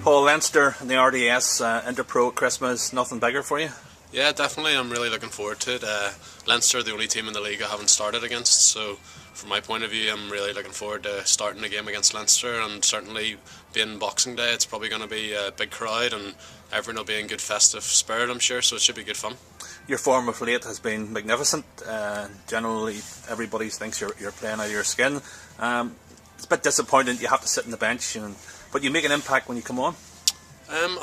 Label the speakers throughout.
Speaker 1: Paul, Leinster and the RDS Interpro Christmas, nothing bigger for you?
Speaker 2: Yeah, definitely. I'm really looking forward to it. Leinster are the only team in the league I haven't started against, so from my point of view, I'm really looking forward to starting the game against Leinster, and certainly being Boxing Day, it's probably going to be a big crowd and everyone will be in good festive spirit, I'm sure, so it should be good fun.
Speaker 1: Your form of late has been magnificent. Generally, everybody thinks you're playing out of your skin. It's a bit disappointing you have to sit on the bench, but you make an impact when you come on.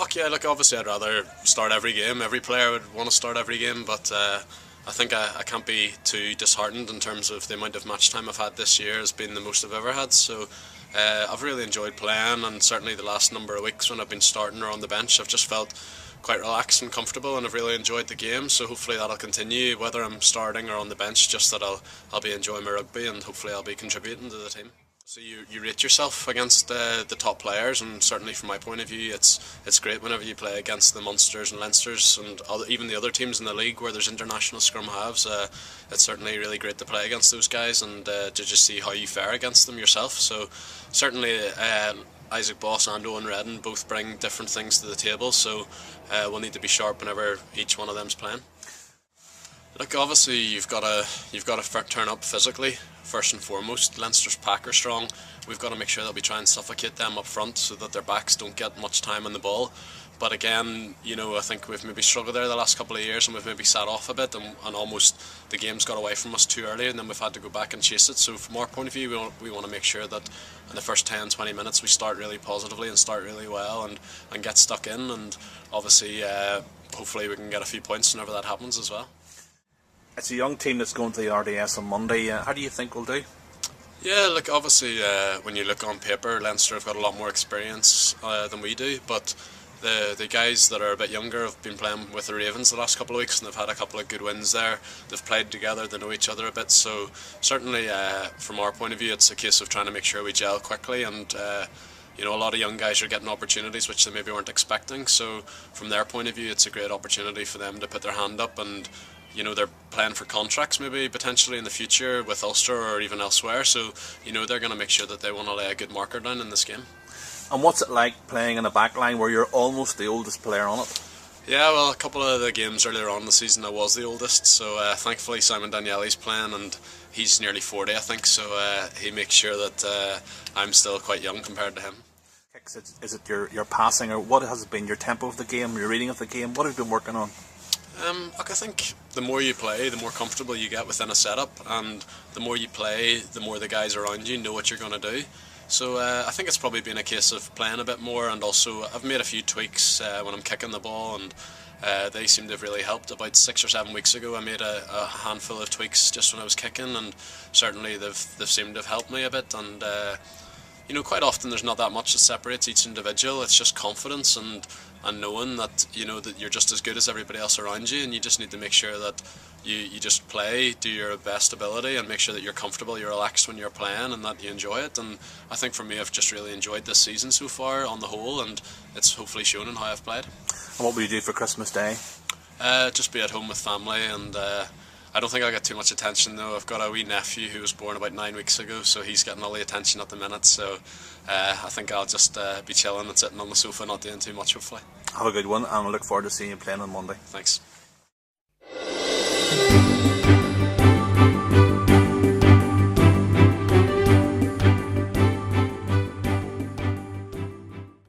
Speaker 2: Okay, look, obviously I'd rather start every game. Every player would want to start every game, but I think I can't be too disheartened in terms of the amount of match time I've had this year has been the most I've ever had. So I've really enjoyed playing, and certainly the last number of weeks when I've been starting or on the bench, I've just felt quite relaxed and comfortable, and I've really enjoyed the game. So hopefully that'll continue, whether I'm starting or on the bench. Just that I'll be enjoying my rugby, and hopefully I'll be contributing to the team. So you rate yourself against the top players, and certainly from my point of view, it's great whenever you play against the Ulsters and Leinsters and even the other teams in the league where there's international scrum halves. It's certainly really great to play against those guys and to just see how you fare against them yourself. So certainly Isaac Boss and Owen Redden both bring different things to the table, so we'll need to be sharp whenever each one of them's playing. Look, obviously you've got to turn up physically first and foremost. Leinster's pack are strong. We've got to make sure that we try and suffocate them up front so that their backs don't get much time on the ball. But again, I think we've maybe struggled there the last couple of years, and we've maybe sat off a bit, and almost the game's got away from us too early, and then we've had to go back and chase it. So from our point of view, we want to make sure that in the first 10-20 minutes we start really positively and start really well and get stuck in, and obviously hopefully we can get a few points whenever that happens as well.
Speaker 1: It's a young team that's going to the RDS on Monday. How do you think we'll do?
Speaker 2: Yeah, look, obviously when you look on paper, Leinster have got a lot more experience than we do, but the guys that are a bit younger have been playing with the Ravens the last couple of weeks, and they've had a couple of good wins there. They've played together, they know each other a bit, so certainly from our point of view, it's a case of trying to make sure we gel quickly, and a lot of young guys are getting opportunities which they maybe weren't expecting, so from their point of view, it's a great opportunity for them to put their hand up, and they're playing for contracts maybe potentially in the future with Ulster or even elsewhere, so they're going to make sure that they want to lay a good marker down in this game. And
Speaker 1: what's it like playing in a back line where you're almost the oldest player on it?
Speaker 2: Yeah, well, a couple of the games earlier on in the season I was the oldest, so thankfully Simon Danieli's playing, and he's nearly 40 I think, so he makes sure that I'm still quite young compared to him.
Speaker 1: Is it your passing, or what has been your tempo of the game, your reading of the game? What have you been working on?
Speaker 2: Look, I think the more you play, the more comfortable you get within a setup, and the more you play, the more the guys around you know what you're going to do. So I think it's probably been a case of playing a bit more, and also I've made a few tweaks when I'm kicking the ball, and they seem to have really helped. About 6 or 7 weeks ago I made a handful of tweaks just when I was kicking, and certainly they've seemed to have helped me a bit, and quite often there's not that much that separates each individual. It's just confidence and knowing that that you're just as good as everybody else around you, and you just need to make sure that you just play, do your best ability, and make sure that you're comfortable, you're relaxed when you're playing, and that you enjoy it. And I think for me, I've just really enjoyed this season so far on the whole, and it's hopefully shown in how I've played.
Speaker 1: And what will you do for Christmas Day?
Speaker 2: Just be at home with family, and I don't think I'll get too much attention though. I've got a wee nephew who was born about 9 weeks ago, so he's getting all the attention at the minute, so I think I'll just be chilling and sitting on the sofa, not doing too much hopefully.
Speaker 1: Have a good one, and I look forward to seeing you playing on Monday.
Speaker 2: Thanks.